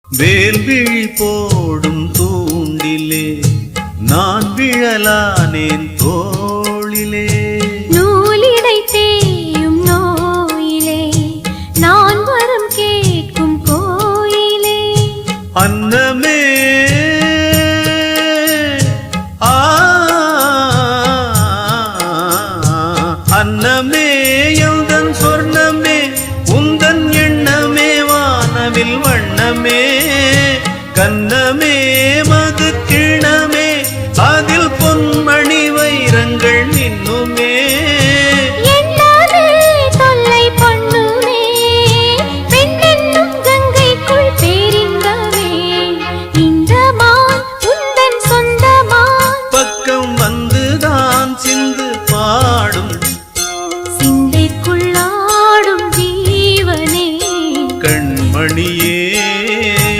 வேல்விழி போடும் தூண்டிலே நான் விழலானேன் தோளிலே. நூலிடை தேயும் நோயிலே நான் வரம் கேட்கும் கோயிலே. அன்னமே அன்னமே எந்தன் சொர்ணமே உந்தன் எண்ணமே வானவில் வண்ணமே கண்ணமே மது